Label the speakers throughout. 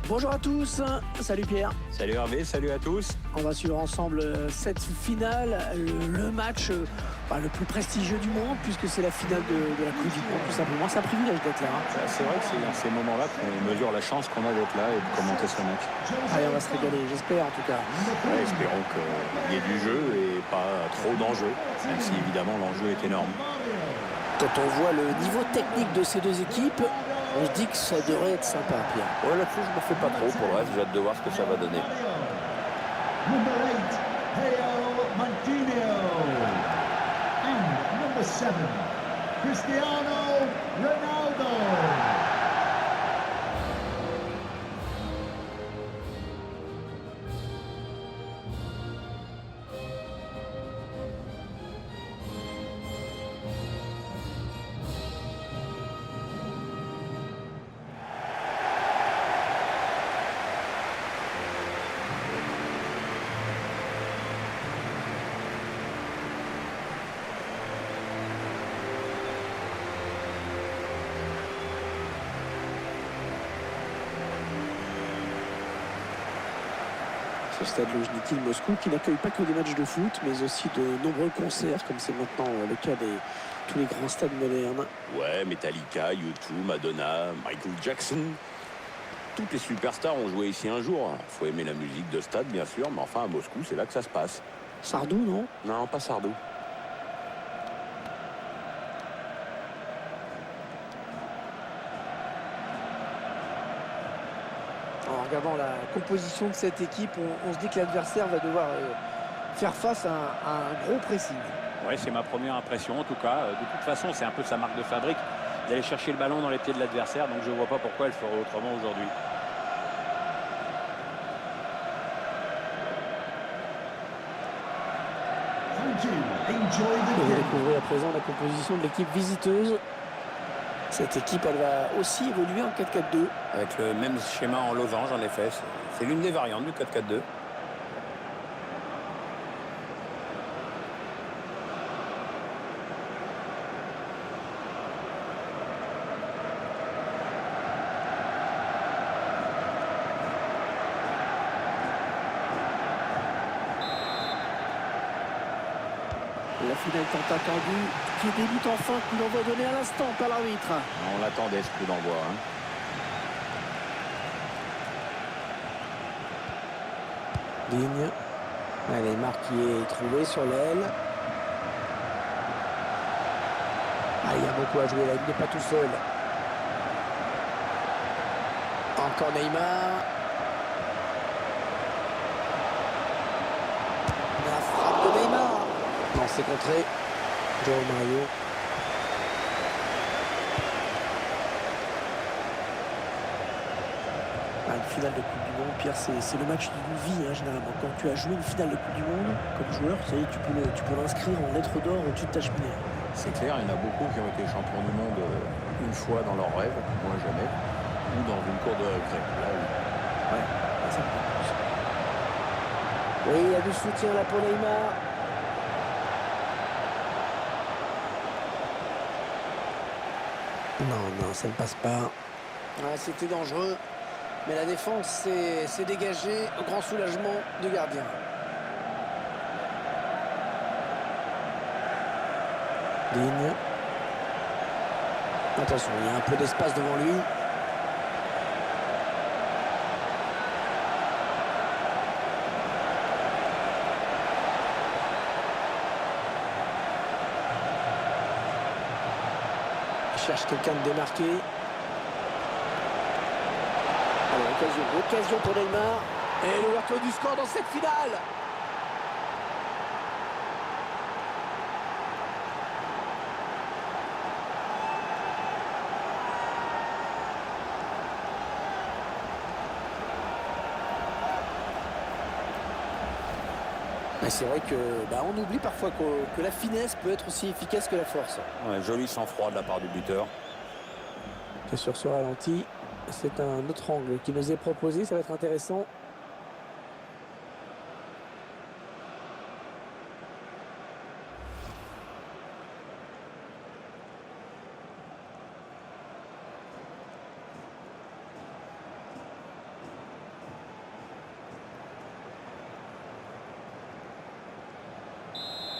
Speaker 1: Bonjour à tous, salut Pierre.
Speaker 2: Salut Hervé, salut à tous.
Speaker 1: On va suivre ensemble cette finale, le match le plus prestigieux du monde, puisque c'est la finale de la Coupe du Monde, tout simplement. C'est un privilège d'être là.
Speaker 2: C'est vrai que c'est dans ces moments-là qu'on mesure la chance qu'on a d'être là et de commenter ce match.
Speaker 1: Allez, on va se régaler, j'espère en tout cas.
Speaker 2: Ouais, espérons qu'il y ait du jeu et pas trop d'enjeux, même si évidemment l'enjeu est énorme.
Speaker 1: Quand on voit le niveau technique de ces deux équipes, on se dit que ça devrait être sympa, Pierre.
Speaker 3: Ouais, là-dessus, je me fais pas trop. Pour le reste, j'ai hâte de voir ce que ça va donner.
Speaker 4: Number 8, Leo Maldini. And number 7, Cristiano Ronaldo.
Speaker 1: Ce stade Lojniki de Moscou qui n'accueille pas que des matchs de foot, mais aussi de nombreux concerts, comme c'est maintenant le cas de tous les grands stades modernes.
Speaker 2: Ouais, Metallica, U2, Madonna, Michael Jackson. Toutes les superstars ont joué ici un jour. Faut aimer la musique de stade, bien sûr, mais enfin à Moscou, c'est là que ça se passe.
Speaker 1: Sardou, non?
Speaker 2: Non, pas Sardou.
Speaker 1: En regardant la composition de cette équipe, on se dit que l'adversaire va devoir faire face à un gros pressing.
Speaker 5: Ouais, c'est ma première impression en tout cas. De toute façon, c'est un peu sa marque de fabrique d'aller chercher le ballon dans les pieds de l'adversaire, donc je ne vois pas pourquoi elle ferait autrement aujourd'hui.
Speaker 1: On va découvrir à présent la composition de l'équipe visiteuse. Cette équipe, elle va aussi évoluer en 4-4-2.
Speaker 3: Avec le même schéma en losange, en effet. C'est l'une des variantes du 4-4-2.
Speaker 1: La finale tant attendue, qui débute enfin, coup d'envoi donné à l'instant par l'arbitre.
Speaker 2: On l'attendait ce coup d'envoi.
Speaker 1: Digne. Allez, Marc qui est trouvé sur l'aile. Il y a beaucoup à jouer là, il n'est pas tout seul. Encore Neymar. La frappe de Neymar. Non, c'est contré. Joao Mario. Une finale de Coupe du Monde, Pierre, c'est le match d'une vie, généralement. Quand tu as joué une finale de Coupe du Monde, comme joueur, ça y est, tu peux l'inscrire en lettres d'or au-dessus de ta cheminée.
Speaker 2: C'est clair, il y en a beaucoup qui ont été champions du monde une fois dans leur rêve, moi jamais, ou dans une cour de récré. Là, oui.
Speaker 1: Ouais, ça me plaît. Oui, il y a du soutien là pour Neymar. Non, ça ne passe pas. C'était dangereux. Mais la défense s'est dégagée au grand soulagement du gardien. Digne. Attention, il y a un peu d'espace devant lui. Il cherche quelqu'un de démarqué. Occasion pour Neymar. Et l'ouverture du score dans cette finale. C'est vrai que on oublie parfois que la finesse peut être aussi efficace que la force.
Speaker 3: Ouais, joli sang-froid de la part du buteur.
Speaker 1: Et sur ce ralenti, c'est un autre angle qui nous est proposé, ça va être intéressant.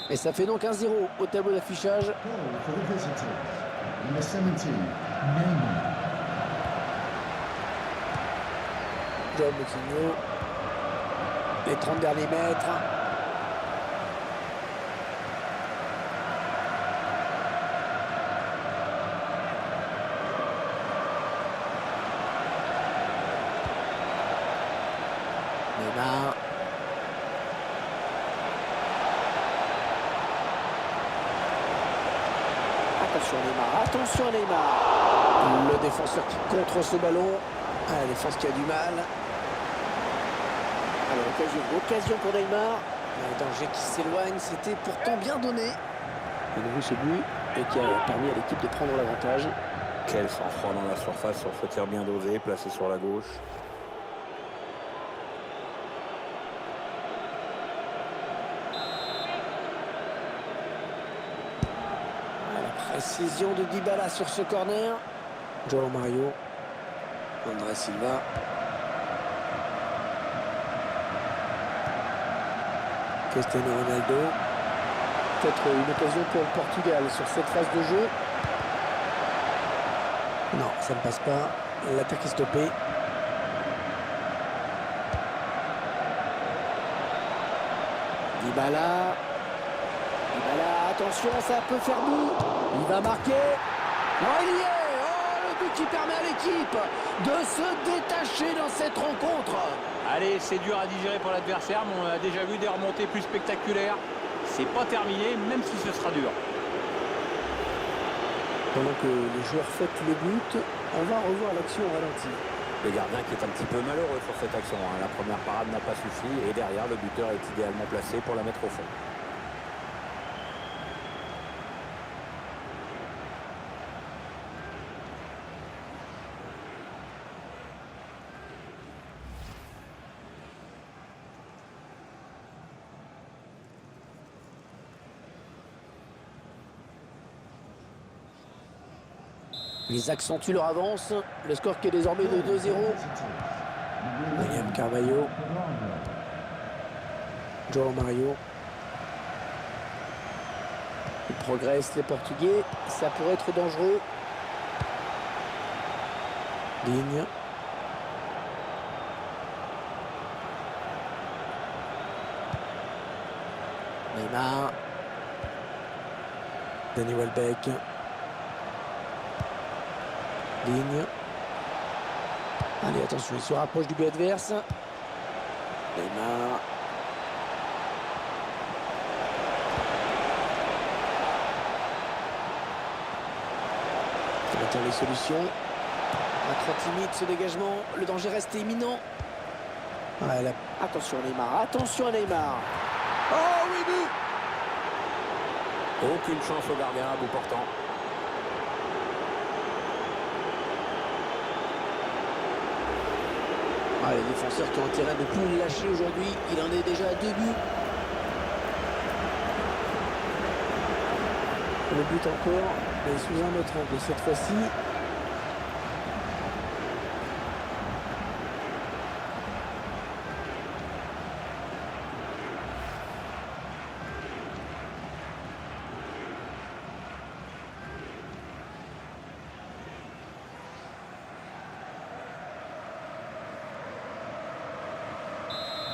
Speaker 1: Et ça fait donc 1-0 au tableau d'affichage.
Speaker 4: Goal for the visitors. Number 17, Neymar.
Speaker 1: Joao Moutinho. Les 30 derniers mètres. Neymar. Attention Neymar, attention Neymar. Le défenseur qui contre ce ballon. Ah, la défense qui a du mal. Alors occasion pour Neymar. Le danger qui s'éloigne, c'était pourtant bien donné. De nouveau ce but et qui a permis à l'équipe de prendre l'avantage.
Speaker 3: Quel sang-froid dans la surface sur ce tir bien dosé, placé sur la gauche.
Speaker 1: La précision de Dybala sur ce corner. Joao Mario. André Silva. Cristiano Ronaldo. Peut-être une occasion pour le Portugal sur cette phase de jeu. Non, ça ne passe pas. L'attaque est stoppée. Dybala. Dybala, attention, ça peut faire bout. Il va marquer. Non, il y est. Oh, le but qui permet à l'équipe de se détacher dans cette rencontre.
Speaker 5: Allez, c'est dur à digérer pour l'adversaire, mais on a déjà vu des remontées plus spectaculaires. C'est pas terminé, même si ce sera dur.
Speaker 1: Pendant que les joueurs fêtent le but, on va revoir l'action au ralenti.
Speaker 3: Le gardien qui est un petit peu malheureux sur cette action. La première parade n'a pas suffi et derrière, le buteur est idéalement placé pour la mettre au fond.
Speaker 1: Ils accentuent leur avance. Le score qui est désormais de 2-0. William Carvalho. Joao Mario. Ils progressent les Portugais. Ça pourrait être dangereux. Digne. Neymar. Danny Welbeck. Ligne. Allez, attention, il se rapproche du but adverse. Neymar. Il attend les solutions. Pas trop timide ce dégagement. Le danger reste imminent. Ouais, là. Attention Neymar, attention Neymar. Oh oui, but.
Speaker 3: Aucune chance au gardien à bout portant.
Speaker 1: Ah, les défenseurs qui ont intérêt de ne plus le lâcher aujourd'hui. Il en est déjà à 2 buts. Le but encore, mais sous un autre angle cette fois-ci.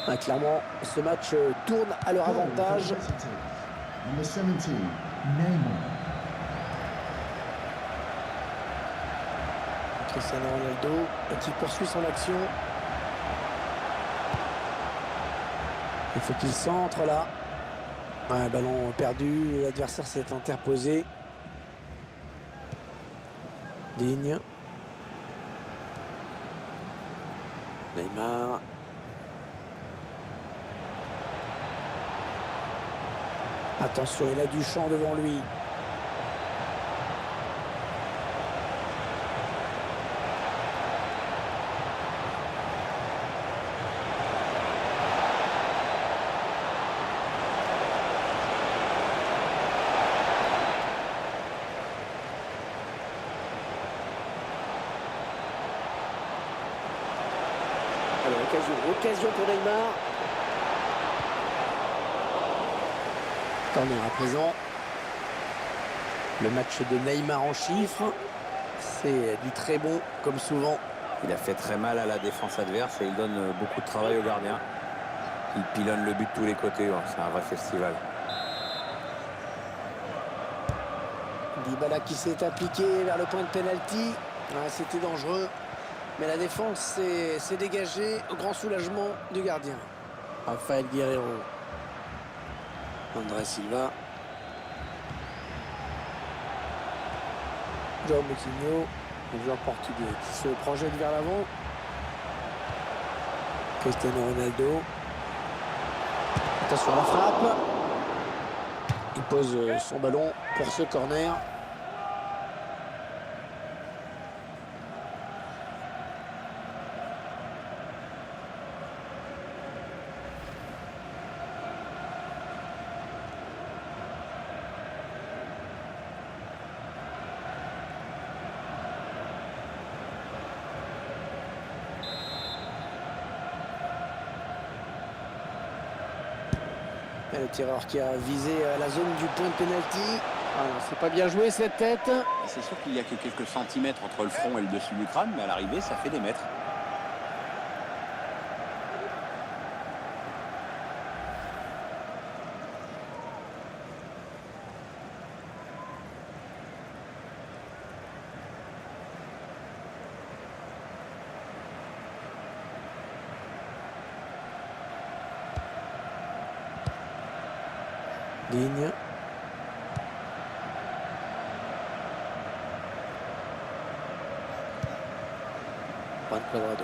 Speaker 1: Ah, clairement, ce match tourne à leur avantage.
Speaker 4: Number 17, Neymar.
Speaker 1: Cristiano Ronaldo qui poursuit son action. Il faut qu'il centre là. Ouais, ballon perdu, l'adversaire s'est interposé. Digne. Neymar. Attention, il a du champ devant lui. Alors, occasion pour Neymar. Corner à présent. Le match de Neymar en chiffres. C'est du très bon, comme souvent.
Speaker 3: Il a fait très mal à la défense adverse et il donne beaucoup de travail au gardien. Il pilonne le but de tous les côtés. C'est un vrai festival.
Speaker 1: Dybala qui s'est appliqué vers le point de pénalty. C'était dangereux. Mais la défense s'est dégagée au grand soulagement du gardien. Rafael Guerreiro. André Silva. João Moutinho, le joueur portugais qui se projette vers l'avant. Cristiano Ronaldo. Attention à la frappe. Il pose son ballon pour ce corner. Et le tireur qui a visé la zone du point de pénalty. C'est pas bien joué cette tête.
Speaker 5: C'est sûr qu'il y a que quelques centimètres entre le front et le dessus du crâne, mais à l'arrivée, ça fait des mètres.
Speaker 1: Digne. Juan Cuadrado.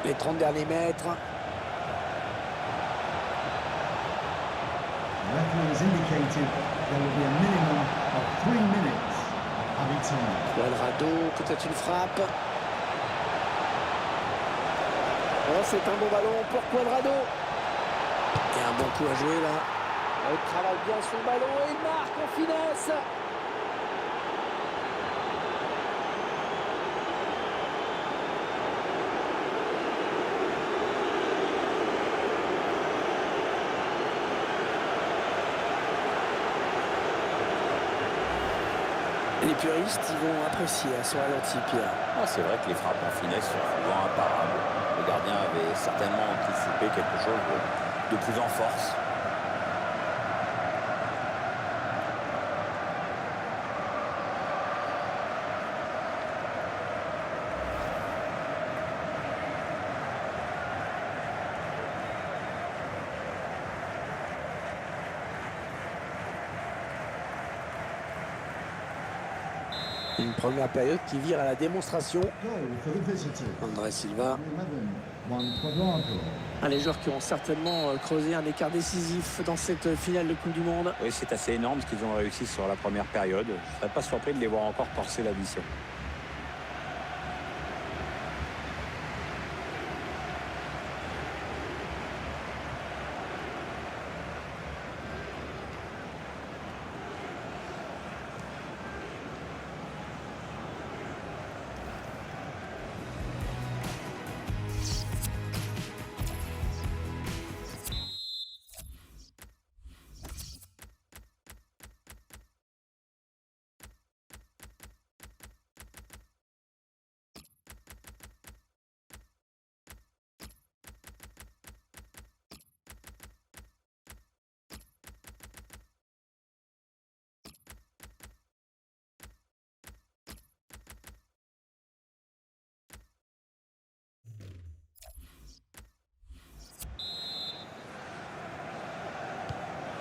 Speaker 1: Les 30 derniers mètres.
Speaker 4: Referee has indicated there will be a minimum of 3 minutes added time.
Speaker 1: Cuadrado, peut-être une frappe. Oh, c'est un bon ballon pour Cuadrado. Et un bon coup à jouer là. Il travaille bien son ballon et il marque en finesse. Les puristes, ils vont apprécier à son ralenti, Pierre.
Speaker 3: C'est vrai que les frappes en finesse sont souvent imparables. Le gardien avait certainement anticipé quelque chose de plus en force.
Speaker 1: Une première période qui vire à la démonstration.
Speaker 4: Goal for the visitors.
Speaker 1: André Silva.
Speaker 4: 11, Juan Cuadrado.
Speaker 1: Les joueurs qui ont certainement creusé un écart décisif dans cette finale de Coupe du Monde.
Speaker 5: Oui, c'est assez énorme ce qu'ils ont réussi sur la première période. Je ne serais pas surpris de les voir encore corser l'addition.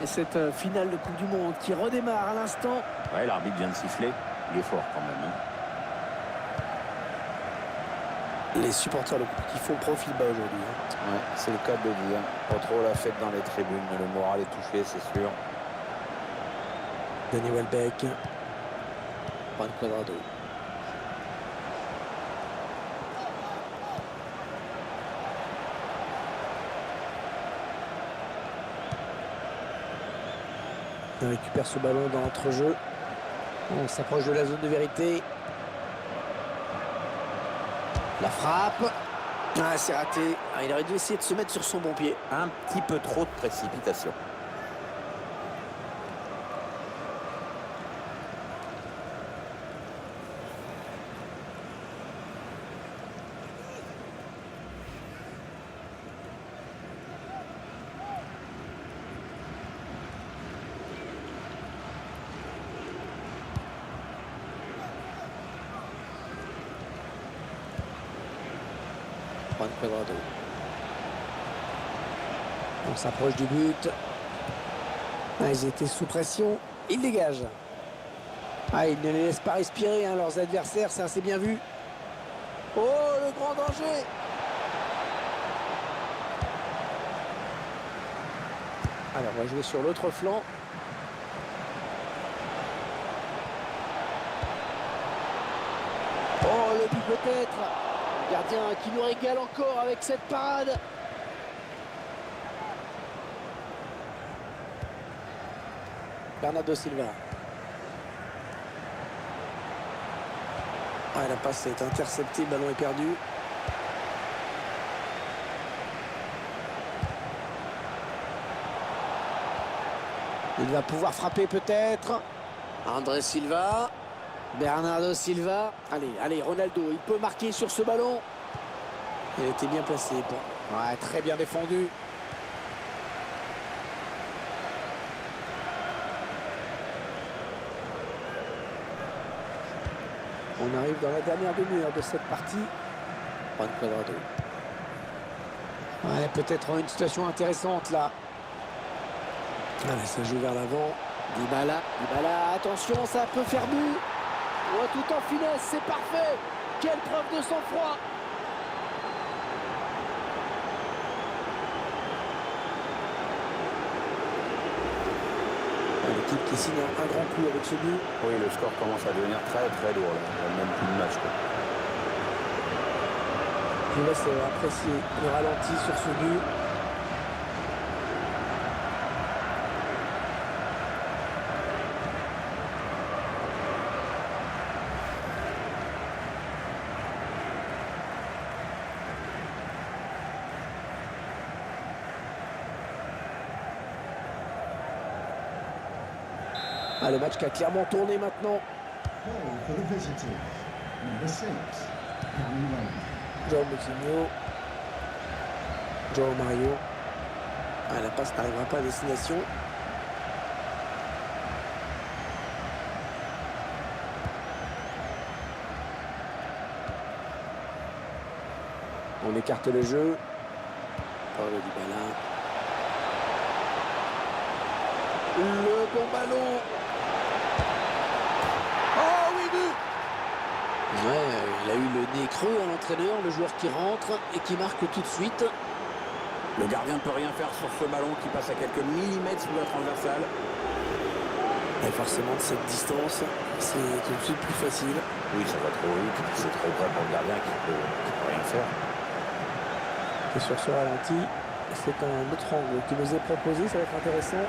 Speaker 1: Et cette finale de Coupe du Monde qui redémarre à l'instant.
Speaker 5: Ouais, l'arbitre vient de siffler. Il est fort quand même.
Speaker 1: Les supporters qui font profil bas aujourd'hui.
Speaker 3: Ouais, c'est le cas de le dire. Pas trop la fête dans les tribunes, mais le moral est touché, c'est sûr.
Speaker 1: Danny Welbeck. Juan Cuadrado. Il récupère ce ballon dans l'entrejeu. On s'approche de la zone de vérité. La frappe. Ah, c'est raté. Ah, il aurait dû essayer de se mettre sur son bon pied.
Speaker 3: Un petit peu trop de précipitation.
Speaker 1: Juan Cuadrado. On s'approche du but. Ah, ils étaient sous pression. Ils dégagent. Ah, ils ne les laissent pas respirer, hein, leurs adversaires, c'est assez bien vu. Oh, le grand danger! Alors, on va jouer sur l'autre flanc. Oh, le but peut-être. Le gardien qui nous régale encore avec cette parade. Bernardo Silva. Ah, la passe est interceptée, le ballon est perdu. Il va pouvoir frapper peut-être. André Silva. Bernardo Silva. Allez, allez, Ronaldo, il peut marquer sur ce ballon. Il était bien placé. Ouais, très bien défendu. On arrive dans la dernière demi-heure de cette partie. Juan Cuadrado. Ouais, peut-être une situation intéressante là. Allez, ça joue vers l'avant. Dybala, attention, ça peut faire but. Oh, tout en finesse, c'est parfait. Quelle preuve de sang-froid. L'équipe qui signe un grand coup avec ce but.
Speaker 3: Oui, le score commence à devenir très très lourd. Là. Il y a même plus de match. Quoi.
Speaker 1: Je vous laisse apprécier le ralenti sur ce but. Ah, le match qui a clairement tourné maintenant.
Speaker 4: Goal for the visitors. Number 6, Danny Wayne.
Speaker 1: João Moutinho. João Mario. Ah, la passe n'arrivera pas à destination. On écarte le jeu. Paulo Dybala. Le bon ballon. Oh oui, but. Ouais, il a eu le nez creux à l'entraîneur, le joueur qui rentre et qui marque tout de suite.
Speaker 3: Le gardien ne peut rien faire sur ce ballon qui passe à quelques millimètres sous la transversale.
Speaker 1: Et forcément, de cette distance, c'est tout de suite plus facile.
Speaker 3: Oui, ça va trop vite. C'est trop vrai pour le gardien qui peut rien faire.
Speaker 1: Et sur ce ralenti, c'est un autre angle qui nous est proposé, ça va être intéressant.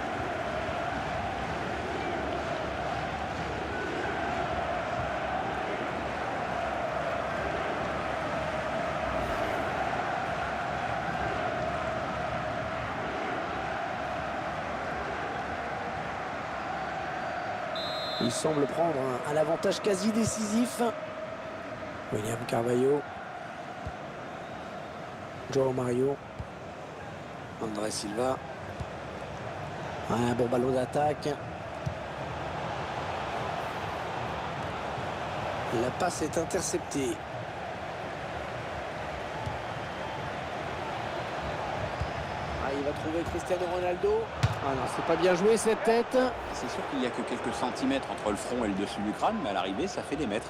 Speaker 1: Il semble prendre un avantage quasi décisif. William Carvalho. João Mario. André Silva. Un bon ballon d'attaque. La passe est interceptée. Ah, il va trouver Cristiano Ronaldo. Ah non, c'est pas bien joué cette tête.
Speaker 5: C'est sûr qu'il n'y a que quelques centimètres entre le front et le dessus du crâne, mais à l'arrivée, ça fait des mètres.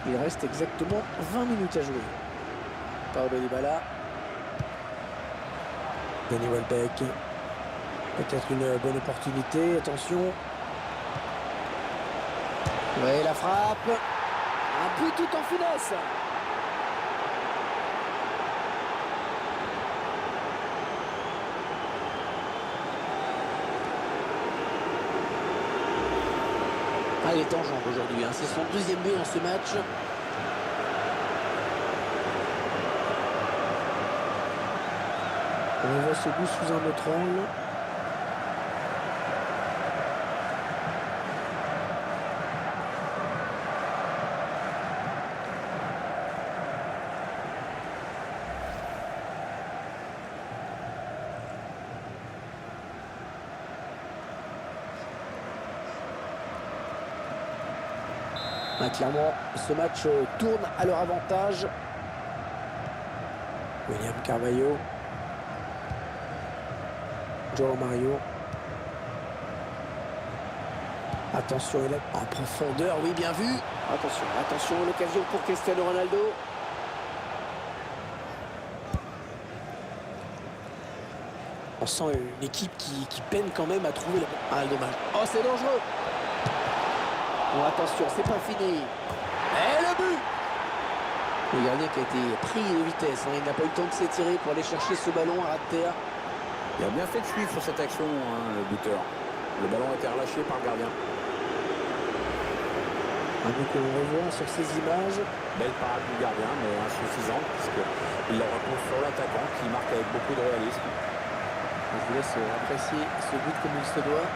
Speaker 1: Il reste exactement 20 minutes à jouer. Paulo Dybala. Danny Welbeck. Peut-être une bonne opportunité. Attention. Oui, la frappe. Un but tout en finesse. il est en jambes aujourd'hui, hein. C'est son deuxième but dans ce match. On voit ce but sous un autre angle. Ah, clairement, ce match tourne à leur avantage. William Carvalho. Joao Mario. Attention, il est en profondeur, oui, bien vu. Attention, attention, l'occasion pour Cristiano Ronaldo. On sent une équipe qui peine quand même à trouver la... Ah, dommage. Oh, c'est dangereux. Bon, attention, c'est pas fini. Et le but! Le gardien qui a été pris de vitesse, hein. Il n'a pas eu le temps de s'étirer pour aller chercher ce ballon à ras de terre.
Speaker 3: Il a bien fait de suivre sur cette action, hein, le buteur. Le ballon a été relâché par le gardien.
Speaker 1: Un but que l'on revoit sur ces images.
Speaker 3: Belle parade du gardien, mais insuffisante, puisqu'il la repose sur l'attaquant qui marque avec beaucoup de réalisme.
Speaker 1: Je vous laisse apprécier ce but comme il se doit.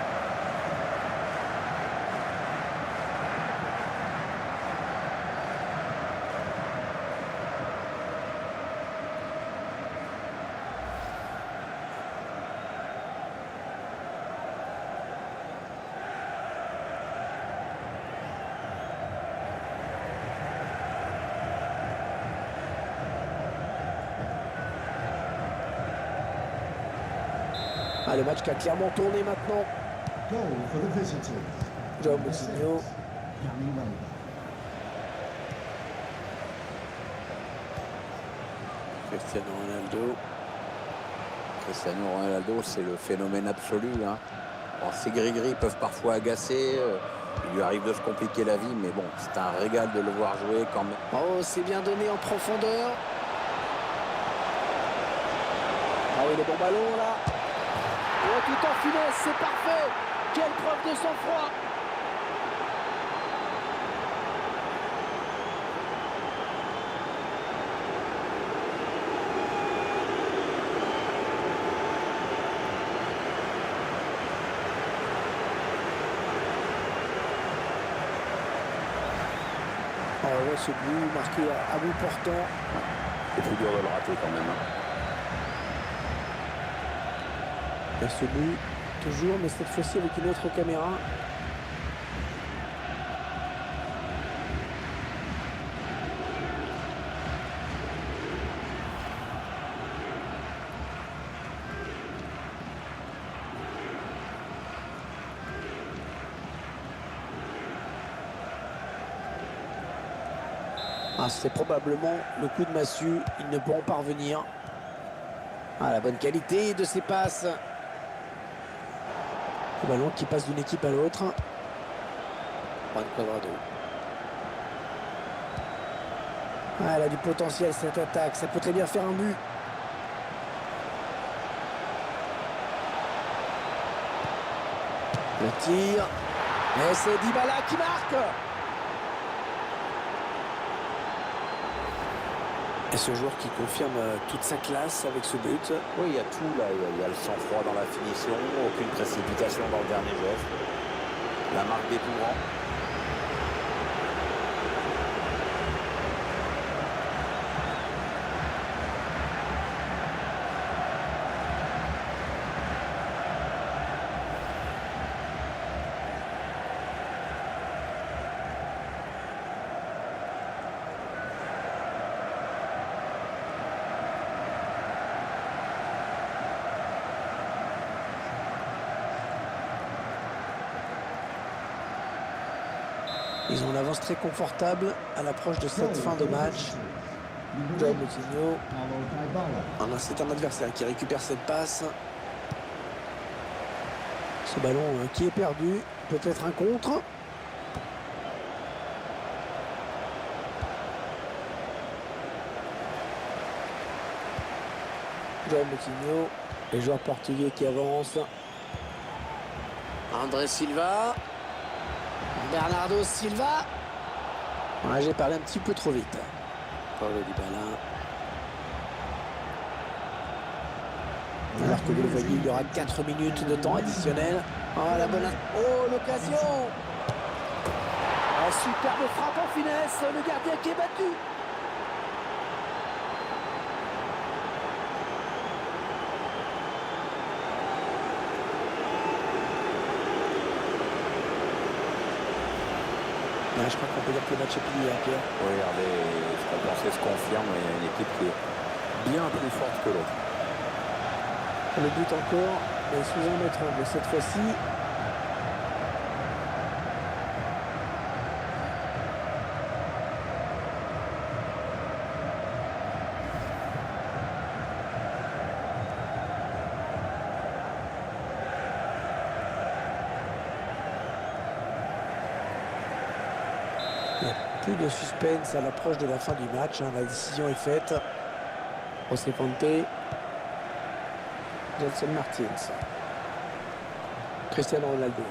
Speaker 1: Ah, le match qui a clairement tourné maintenant.
Speaker 4: Goal for the visitors.
Speaker 1: Joao
Speaker 4: Number 6,
Speaker 1: Moutinho.
Speaker 4: Yami Loba.
Speaker 1: Cristiano Ronaldo.
Speaker 3: Cristiano Ronaldo, c'est le phénomène absolu, hein. Alors, ces gris-gris peuvent parfois agacer. Il lui arrive de se compliquer la vie, mais bon, c'est un régal de le voir jouer quand même.
Speaker 1: Oh, c'est bien donné en profondeur. Ah oui, le bon ballon là. Oh, tout en finesse, c'est parfait. Quelle preuve de sang-froid. Oh, ouais, ce but marqué à bout portant.
Speaker 2: C'est plus dur de le rater quand même, hein.
Speaker 1: Et ce but, toujours, mais cette fois-ci avec une autre caméra. Ah, c'est probablement le coup de massue. Ils ne pourront pas revenir. Ah, la bonne qualité de ses passes. Le ballon qui passe d'une équipe à l'autre. Juan Cuadrado. Ah, elle a du potentiel cette attaque. Ça peut très bien faire un but. Le tir. Et c'est Dybala qui marque. Et ce joueur qui confirme toute sa classe avec ce but.
Speaker 3: Oui, il y a tout là. Il y a le sang-froid dans la finition, aucune précipitation dans le dernier geste. La marque des plus grands.
Speaker 1: Ils ont une avance très confortable à l'approche de cette fin de match. Joao Moutinho. Ah non, c'est un adversaire qui récupère cette passe. Ce ballon qui est perdu. Peut-être un contre. Joao Moutinho. Les joueurs portugais qui avancent. André Silva. Bernardo Silva. Ouais, j'ai parlé un petit peu trop vite. Paulo Dybala. Alors que vous le voyez, il y aura 4 minutes de temps additionnel. Oh, la bonne... Oh, l'occasion. Oh, superbe frappe en finesse. Le gardien qui est battu. Ouais, je crois qu'on peut dire que le match est plié, hein, Pierre.
Speaker 3: Regardez, ce qu'on pensait se confirme. Il y a une équipe qui est bien plus forte que l'autre.
Speaker 1: Le but encore, mais sous un mètre angle cette fois-ci. Il n'y a plus de suspense à l'approche de la fin du match. Hein. La décision est faite. José Fonte. Gelson Martins. Cristiano Ronaldo.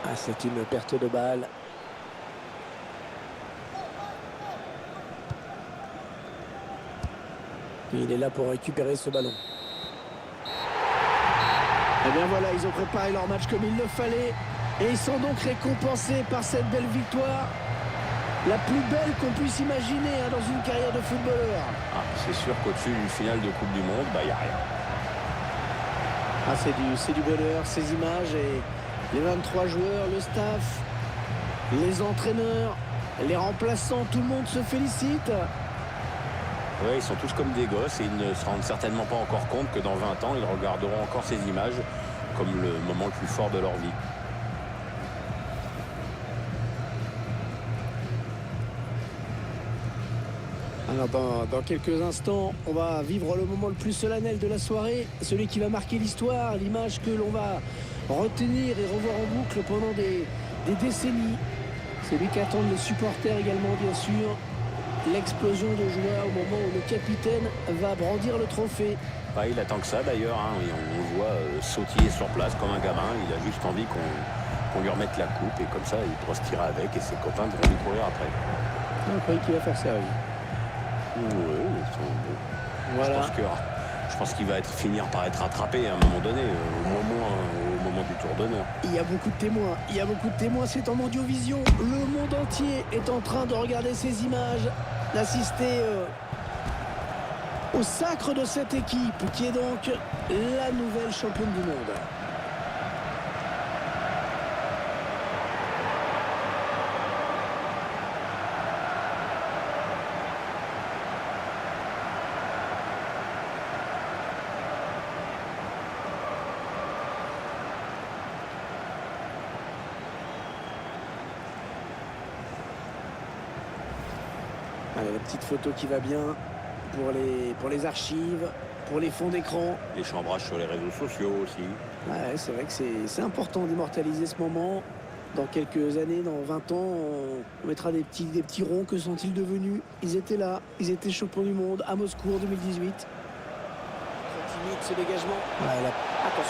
Speaker 1: Ah, c'est une perte de balle. Et il est là pour récupérer ce ballon. Et bien voilà, ils ont préparé leur match comme il le fallait. Et ils sont donc récompensés par cette belle victoire. La plus belle qu'on puisse imaginer hein, dans une carrière de footballeur.
Speaker 2: Ah, c'est sûr qu'au-dessus d'une finale de Coupe du Monde, il n'y a rien.
Speaker 1: Ah, c'est du bonheur, ces images et les 23 joueurs, le staff, les entraîneurs, les remplaçants, tout le monde se félicite.
Speaker 2: Oui, ils sont tous comme des gosses et ils ne se rendent certainement pas encore compte que dans 20 ans, ils regarderont encore ces images comme le moment le plus fort de leur vie.
Speaker 1: Alors dans quelques instants, on va vivre le moment le plus solennel de la soirée, celui qui va marquer l'histoire, l'image que l'on va retenir et revoir en boucle pendant des décennies. Celui qu'attendent les supporters également, bien sûr. L'explosion de joie au moment où le capitaine va brandir le trophée.
Speaker 2: Bah, il attend que ça d'ailleurs, hein. On le voit sautiller sur place comme un gamin. Il a juste envie qu'on lui remette la coupe et comme ça il pourra se tirer avec et ses copains vont lui courir après.
Speaker 1: On croyait qu'il va faire ça, oui.
Speaker 2: Voilà. Je pense qu'il va finir par être rattrapé à un moment donné, au moment du tour d'honneur.
Speaker 1: Il y a beaucoup de témoins, c'est en Mondiovision. Le monde entier est en train de regarder ces images, d'assister au sacre de cette équipe qui est donc la nouvelle championne du monde. Allez, la petite photo qui va bien pour les archives, pour les fonds d'écran.
Speaker 2: Les chambrages sur les réseaux sociaux aussi.
Speaker 1: Ouais, c'est vrai que c'est important d'immortaliser ce moment. Dans quelques années, dans 20 ans, on mettra des petits ronds. Que sont-ils devenus? Ils étaient là, ils étaient champions du monde à Moscou en 2018. Timide ce dégagement. Ouais, attention.